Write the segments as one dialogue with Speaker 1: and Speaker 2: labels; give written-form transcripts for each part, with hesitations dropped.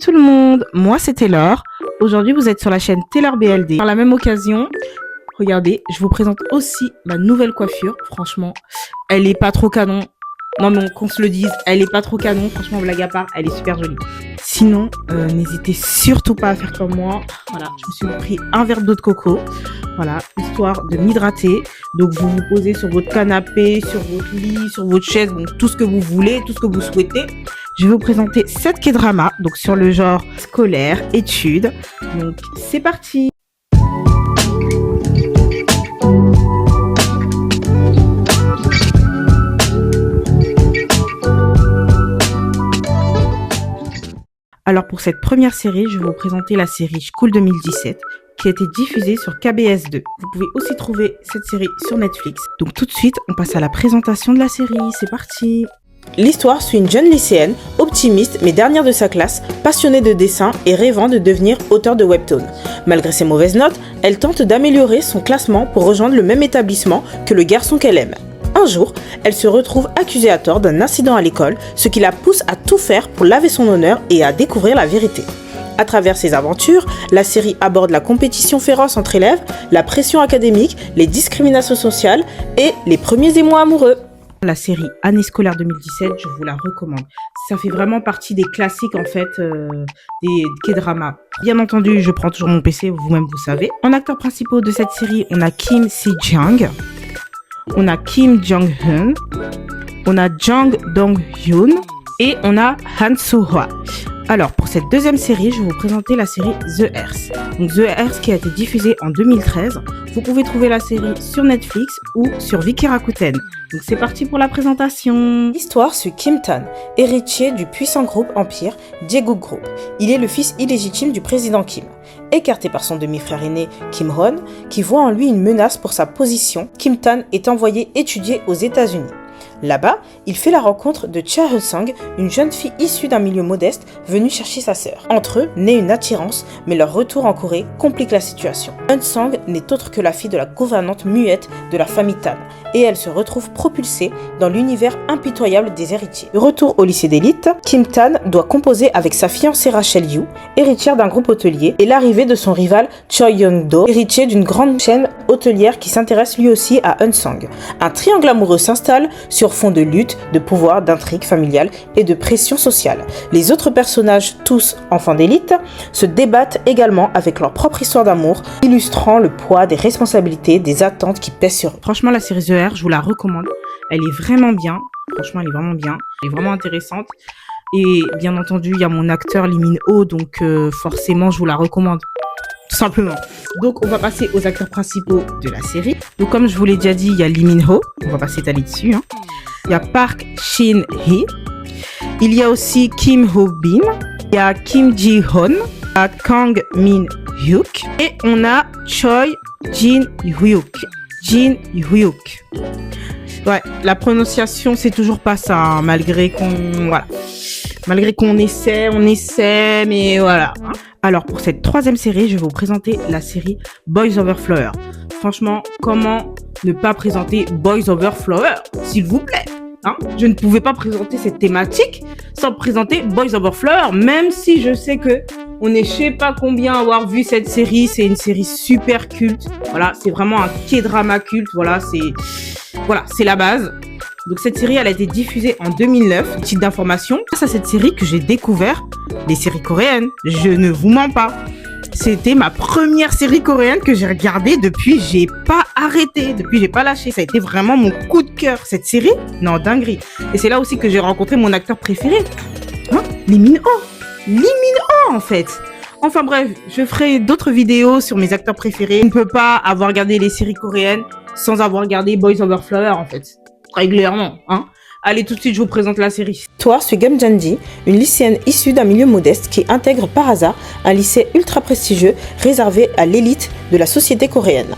Speaker 1: Tout le monde, moi c'est Taylor. Aujourd'hui vous êtes sur la chaîne Taylor BLD. Par la même occasion, regardez, je vous présente aussi ma nouvelle coiffure. Franchement, elle est pas trop canon. Non mais qu'on se le dise, elle est pas trop canon. Franchement, blague à part, elle est super jolie. Sinon, n'hésitez surtout pas à faire comme moi. Voilà, je me suis pris un verre d'eau de coco. Voilà, histoire de m'hydrater. Donc vous vous posez sur votre canapé, sur votre lit, sur votre chaise, donc tout ce que vous voulez, tout ce que vous souhaitez. Je vais vous présenter 7 K-dramas, donc sur le genre scolaire, études. Donc c'est parti. Alors pour cette première série, je vais vous présenter la série School 2017 qui a été diffusée sur KBS2. Vous pouvez aussi trouver cette série sur Netflix. Donc tout de suite, on passe à la présentation de la série. C'est parti.
Speaker 2: L'histoire suit une jeune lycéenne, optimiste mais dernière de sa classe, passionnée de dessin et rêvant de devenir auteure de webtoon. Malgré ses mauvaises notes, elle tente d'améliorer son classement pour rejoindre le même établissement que le garçon qu'elle aime. Un jour, elle se retrouve accusée à tort d'un incident à l'école, ce qui la pousse à tout faire pour laver son honneur et à découvrir la vérité. À travers ses aventures, la série aborde la compétition féroce entre élèves, la pression académique, les discriminations sociales et les premiers émois amoureux.
Speaker 1: La série Année scolaire 2017, je vous la recommande. Ça fait vraiment partie des classiques en fait des K-dramas. Bien entendu, je prends toujours mon PC, vous-même vous savez. En acteurs principaux de cette série, on a Kim Si-jung, on a Kim Jong-hun, on a Jang Dong-hyun et on a Han So-hwa. Alors, pour cette deuxième série, je vais vous présenter la série The Hearst. Donc, The Hearst qui a été diffusée en 2013. Vous pouvez trouver la série sur Netflix ou sur Viki Rakuten. Donc, c'est parti pour la présentation.
Speaker 2: L'histoire suit Kim Tan, héritier du puissant groupe Empire, Daegu Group. Il est le fils illégitime du président Kim. Écarté par son demi-frère aîné Kim Hon, qui voit en lui une menace pour sa position, Kim Tan est envoyé étudier aux États-Unis. Là-bas, il fait la rencontre de Cha Eun-sang, une jeune fille issue d'un milieu modeste venue chercher sa sœur. Entre eux naît une attirance, mais leur retour en Corée complique la situation. Eun-sang n'est autre que la fille de la gouvernante muette de la famille Tan, et elle se retrouve propulsée dans l'univers impitoyable des héritiers. De retour au lycée d'élite, Kim Tan doit composer avec sa fiancée Rachel Yu, héritière d'un groupe hôtelier, et l'arrivée de son rival Choi Young-do, héritier d'une grande chaîne hôtelière qui s'intéresse lui aussi à Eun-sang. Un triangle amoureux s'installe sur fond de lutte, de pouvoir, d'intrigue familiale et de pression sociale. Les autres personnages, tous enfants d'élite, se débattent également avec leur propre histoire d'amour, illustrant le poids des responsabilités, des attentes qui pèsent sur eux.
Speaker 1: Franchement, la série The Hearst, je vous la recommande. Elle est vraiment bien. Franchement, elle est vraiment bien. Elle est vraiment intéressante. Et bien entendu, il y a mon acteur Lee Min-ho, donc forcément, je vous la recommande. Tout simplement. Donc, on va passer aux acteurs principaux de la série. Donc, comme je vous l'ai déjà dit, il y a Lee Min-ho. On va pas s'étaler dessus. Il y a Park Shin-hye. Il y a aussi Kim Ho-bin. Il y a Kim Ji-hoon. Il y a Kang Min-hyuk. Et on a Choi Jin-hyuk. Jin-hyuk. Ouais, la prononciation, c'est toujours pas ça, hein, malgré qu'on... Voilà. Malgré qu'on essaie, mais voilà. Alors, pour cette troisième série, je vais vous présenter la série Boys Over Flower. Franchement, comment ne pas présenter Boys Over Flower, s'il vous plaît, hein? Je ne pouvais pas présenter cette thématique sans présenter Boys Over Flower, même si je sais que on est je sais pas combien à avoir vu cette série. C'est une série super culte. Voilà, c'est vraiment un K-drama culte. Voilà, c'est la base. Donc cette série, elle a été diffusée en 2009. Titre d'information, grâce à cette série que j'ai découvert les séries coréennes. Je ne vous mens pas. C'était ma première série coréenne que j'ai regardée depuis. J'ai pas arrêté, depuis j'ai pas lâché. Ça a été vraiment mon coup de cœur. Cette série, non, dinguerie. Et c'est là aussi que j'ai rencontré mon acteur préféré. Hein, Lee Min-ho. Lee Min-ho en fait. Enfin bref, je ferai d'autres vidéos sur mes acteurs préférés. Je ne peux pas avoir regardé les séries coréennes sans avoir regardé Boys Over Flower en fait. Régulièrement, hein. Allez, tout de suite, je vous présente la série.
Speaker 2: L'histoire suit Gum Janji, une lycéenne issue d'un milieu modeste qui intègre par hasard un lycée ultra prestigieux réservé à l'élite de la société coréenne.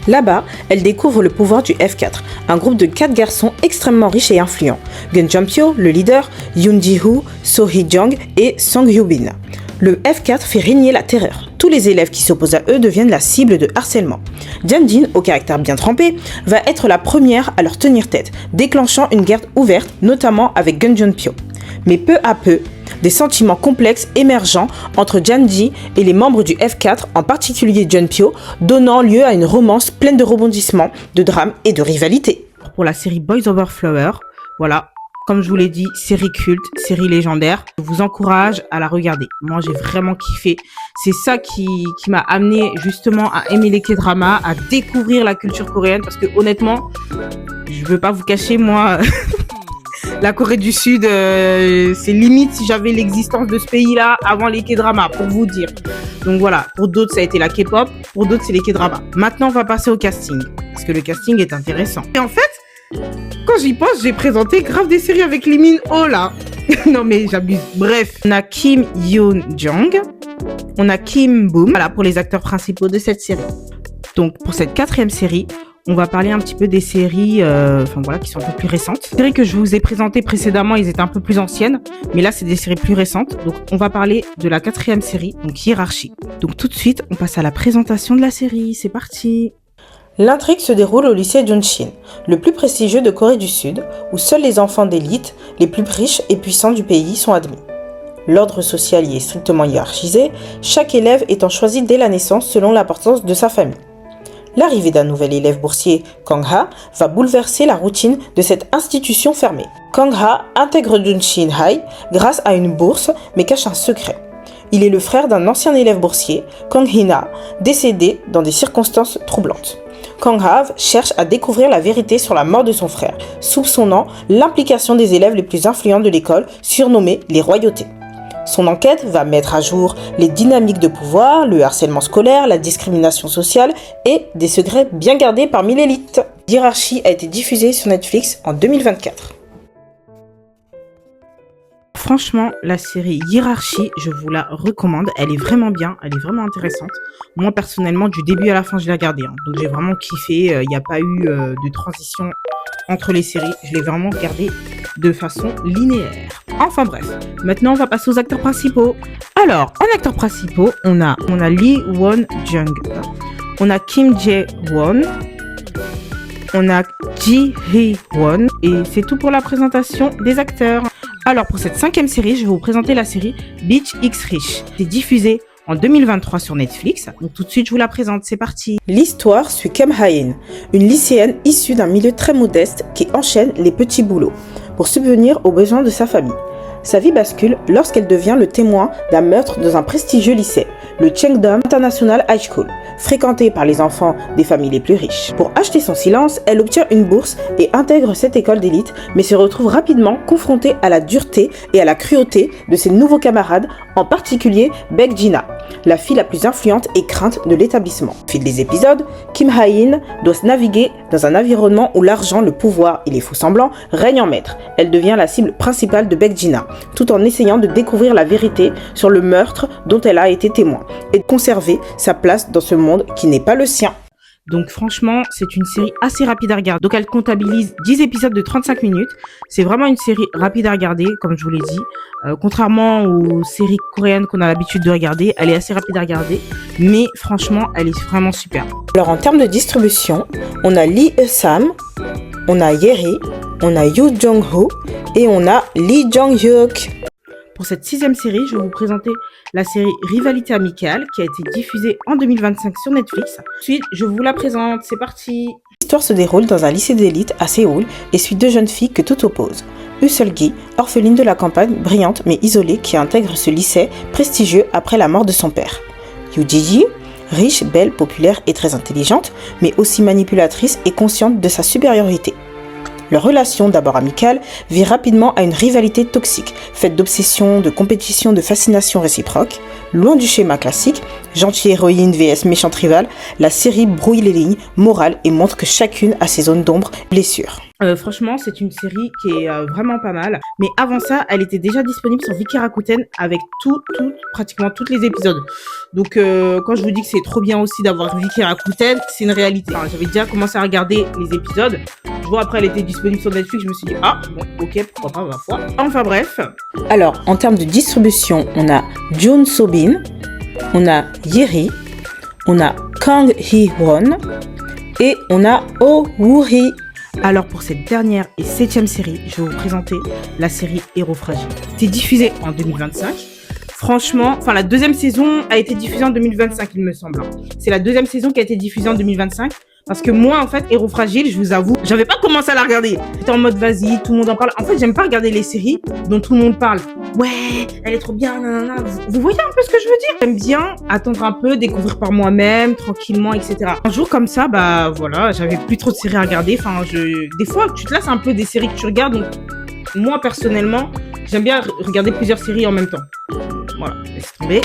Speaker 2: Là-bas, elle découvre le pouvoir du F4, un groupe de 4 garçons extrêmement riches et influents. Gun Jampyo, le leader, Yoon Ji-hoo, So Hee-jung et Song Yoo-bin. Le F4 fait régner la terreur. Tous les élèves qui s'opposent à eux deviennent la cible de harcèlement. Jin, au caractère bien trempé, va être la première à leur tenir tête, déclenchant une guerre ouverte, notamment avec Gun Jeonpyo. Mais peu à peu, Des sentiments complexes émergents entre Janji et les membres du F4, en particulier Junpyo, donnant lieu à une romance pleine de rebondissements, de drames et de rivalité.
Speaker 1: Pour la série Boys Over Flower, voilà, comme je vous l'ai dit, série culte, série légendaire. Je vous encourage à la regarder. Moi, j'ai vraiment kiffé. C'est ça qui m'a amené justement à aimer les K-dramas, à découvrir la culture coréenne, parce que honnêtement, je veux pas vous cacher, moi... La Corée du Sud, c'est limite si j'avais l'existence de ce pays-là avant les K-dramas, pour vous dire. Donc voilà, pour d'autres, ça a été la K-pop, pour d'autres, c'est les K-dramas. Maintenant, on va passer au casting, parce que le casting est intéressant. Et en fait, quand j'y pense, j'ai présenté grave des séries avec Lee Min-ho, là. Non mais j'abuse. Bref, on a Kim Yoon-jung, on a Kim Boom, voilà, pour les acteurs principaux de cette série. Donc, pour cette 4e série, on va parler un petit peu des séries qui sont un peu plus récentes. Les séries que je vous ai présentées précédemment, elles étaient un peu plus anciennes, mais là, c'est des séries plus récentes. Donc, on va parler de la 4e série, donc Hiérarchie. Donc, tout de suite, on passe à la présentation de la série. C'est parti.
Speaker 2: L'intrigue se déroule au lycée Junshin, le plus prestigieux de Corée du Sud, où seuls les enfants d'élite, les plus riches et puissants du pays, sont admis. L'ordre social y est strictement hiérarchisé, chaque élève étant choisi dès la naissance selon l'importance de sa famille. L'arrivée d'un nouvel élève boursier, Kang-ha, va bouleverser la routine de cette institution fermée. Kang-ha intègre Junshin High grâce à une bourse, mais cache un secret. Il est le frère d'un ancien élève boursier, Kang Hee-na, décédé dans des circonstances troublantes. Kang-ha cherche à découvrir la vérité sur la mort de son frère, soupçonnant l'implication des élèves les plus influents de l'école, surnommés les royautés. Son enquête va mettre à jour les dynamiques de pouvoir, le harcèlement scolaire, la discrimination sociale et des secrets bien gardés parmi l'élite. Hiérarchie a été diffusée sur Netflix en 2024.
Speaker 1: Franchement, la série Hiérarchie, je vous la recommande. Elle est vraiment bien, elle est vraiment intéressante. Moi, personnellement, du début à la fin, je l'ai regardée. Donc, j'ai vraiment kiffé. Il n'y a pas eu de transition entre les séries. Je l'ai vraiment regardée de façon linéaire. Enfin bref, maintenant, on va passer aux acteurs principaux. Alors, en acteurs principaux, on a Lee Won-jung, on a Kim Jae-won, on a Ji Hee-won, et c'est tout pour la présentation des acteurs. Alors, pour cette 5e série, je vais vous présenter la série Bitch X Rich. C'est diffusé en 2023 sur Netflix. Donc, tout de suite, je vous la présente. C'est parti.
Speaker 2: L'histoire suit Kim Ha-in, une lycéenne issue d'un milieu très modeste qui enchaîne les petits boulots pour subvenir aux besoins de sa famille. Sa vie bascule lorsqu'elle devient le témoin d'un meurtre dans un prestigieux lycée, le Cheongdam International High School, fréquenté par les enfants des familles les plus riches. Pour acheter son silence, elle obtient une bourse et intègre cette école d'élite, mais se retrouve rapidement confrontée à la dureté et à la cruauté de ses nouveaux camarades, en particulier Baek Jina, la fille la plus influente et crainte de l'établissement. Au fil des épisodes, Kim Ha-in doit se naviguer dans un environnement où l'argent, le pouvoir et les faux semblants règnent en maître. Elle devient la cible principale de Baek Jina, tout en essayant de découvrir la vérité sur le meurtre dont elle a été témoin et de conserver sa place dans ce monde qui n'est pas le sien.
Speaker 1: Donc franchement, c'est une série assez rapide à regarder. Donc elle comptabilise 10 épisodes de 35 minutes. C'est vraiment une série rapide à regarder, comme je vous l'ai dit. Contrairement aux séries coréennes qu'on a l'habitude de regarder, elle est assez rapide à regarder. Mais franchement, elle est vraiment super.
Speaker 2: Alors en termes de distribution, on a Lee Eun-sam, on a Yeri, on a Yoo Jong-ho et on a Lee Jong-hyuk.
Speaker 1: Pour cette 6e série, je vais vous présenter la série Rivalité amicale qui a été diffusée en 2025 sur Netflix. Ensuite, je vous la présente, c'est parti.
Speaker 2: L'histoire se déroule dans un lycée d'élite à Séoul et suit 2 jeunes filles que tout oppose. Useul-gi, orpheline de la campagne, brillante mais isolée, qui intègre ce lycée prestigieux après la mort de son père. Yoo-ji, riche, belle, populaire et très intelligente, mais aussi manipulatrice et consciente de sa supériorité. Leur relation, d'abord amicale, vire rapidement à une rivalité toxique, faite d'obsessions, de compétition, de fascination réciproque. Loin du schéma classique, gentille héroïne vs méchante rivale, la série brouille les lignes morales et montre que chacune a ses zones d'ombre et blessures.
Speaker 1: Franchement, c'est une série qui est vraiment pas mal. Mais avant ça, elle était déjà disponible sur Viki Rakuten avec pratiquement tous les épisodes. Donc, quand je vous dis que c'est trop bien aussi d'avoir Viki Rakuten, c'est une réalité. Enfin, j'avais déjà commencé à regarder les épisodes. Je vois après, elle était disponible sur Netflix. Je me suis dit, ah, bon, ok, pourquoi pas, ma foi. Enfin, bref.
Speaker 2: Alors, en termes de distribution, on a Jun So-bin, on a Yeri, on a Kang Hee-won et on a Oh Woo-hee.
Speaker 1: Alors pour cette dernière et 7e série, je vais vous présenter la série Héros Fragile. C'est diffusé en 2025. Franchement, la 2e saison a été diffusée en 2025, il me semble. C'est la 2e saison qui a été diffusée en 2025. Parce que moi, en fait, Héros Fragile, je vous avoue, j'avais pas commencé à la regarder. J'étais en mode, vas-y, tout le monde en parle. En fait, j'aime pas regarder les séries dont tout le monde parle. Ouais, elle est trop bien, nanana. Vous voyez un peu ce que je veux dire? J'aime bien attendre un peu, découvrir par moi-même, tranquillement, etc. Un jour comme ça, bah voilà, j'avais plus trop de séries à regarder. Des fois, tu te lasses un peu des séries que tu regardes. Donc, moi, personnellement, j'aime bien regarder plusieurs séries en même temps. Voilà, laisse tomber.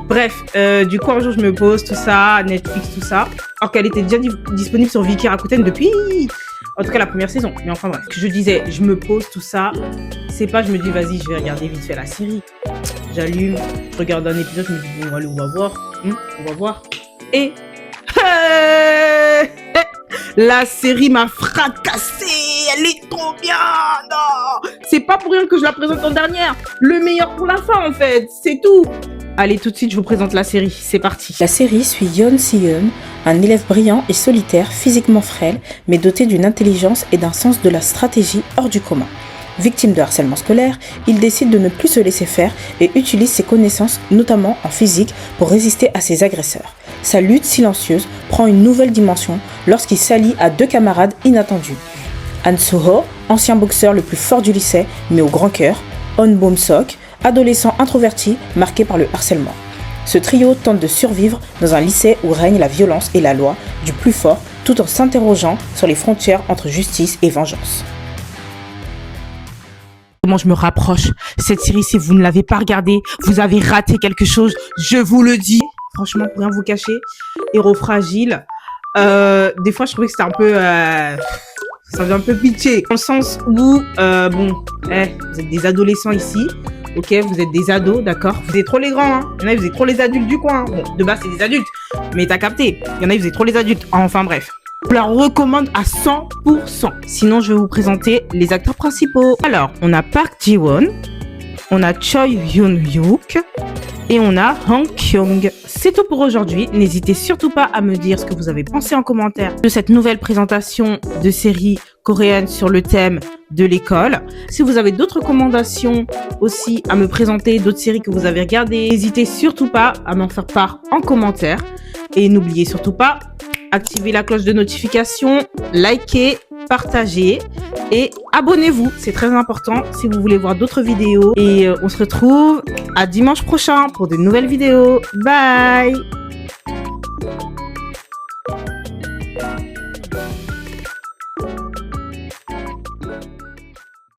Speaker 1: Bref, du coup, un jour, je me pose, tout ça, Netflix, tout ça. Alors qu'elle était déjà disponible sur Viki Rakuten depuis... En tout cas, la première saison. Mais enfin, bref. Je disais, je me pose, tout ça. C'est pas, je me dis, vas-y, je vais regarder vite fait la série. J'allume, je regarde un épisode, je me dis, bon, allez, on va voir. On va voir. Et... la série m'a fracassé. Elle est trop bien. Non, c'est pas pour rien que je la présente en dernière. Le meilleur pour la fin, en fait. C'est tout. Allez, tout de suite, je vous présente la série. C'est parti.
Speaker 2: La série suit Yeon Si-eun, un élève brillant et solitaire, physiquement frêle, mais doté d'une intelligence et d'un sens de la stratégie hors du commun. Victime de harcèlement scolaire, il décide de ne plus se laisser faire et utilise ses connaissances, notamment en physique, pour résister à ses agresseurs. Sa lutte silencieuse prend une nouvelle dimension lorsqu'il s'allie à 2 camarades inattendus. Han So-ho, ancien boxeur le plus fort du lycée, mais au grand cœur, On Bom-sok, adolescent introverti marqué par le harcèlement. Ce trio tente de survivre dans un lycée où règne la violence et la loi du plus fort, tout en s'interrogeant sur les frontières entre justice et vengeance.
Speaker 1: Comment je me rapproche. Cette série, si vous ne l'avez pas regardée, vous avez raté quelque chose, je vous le dis. Franchement, pour rien vous cacher, Héros Fragile, des fois je trouvais que c'était un peu... ça faisait un peu pitché. Dans le sens où, vous êtes des adolescents ici. Ok, vous êtes des ados, d'accord. Vous êtes trop les grands, hein. Il y en a, vous êtes trop les adultes du coin. Bon, de base, c'est des adultes. Mais t'as capté. Il y en a, vous êtes trop les adultes. Enfin, bref. Je la recommande à 100%. Sinon, je vais vous présenter les acteurs principaux. Alors, on a Park Ji-won. On a Choi Hyun-hyuk. Et on a Han Kyung. C'est tout pour aujourd'hui. N'hésitez surtout pas à me dire ce que vous avez pensé en commentaire de cette nouvelle présentation de série coréenne sur le thème de l'école. Si vous avez d'autres recommandations aussi à me présenter, d'autres séries que vous avez regardées, n'hésitez surtout pas à m'en faire part en commentaire. Et n'oubliez surtout pas, activez la cloche de notification, likez, partagez et abonnez-vous. C'est très important si vous voulez voir d'autres vidéos. Et on se retrouve à dimanche prochain pour de nouvelles vidéos. Bye!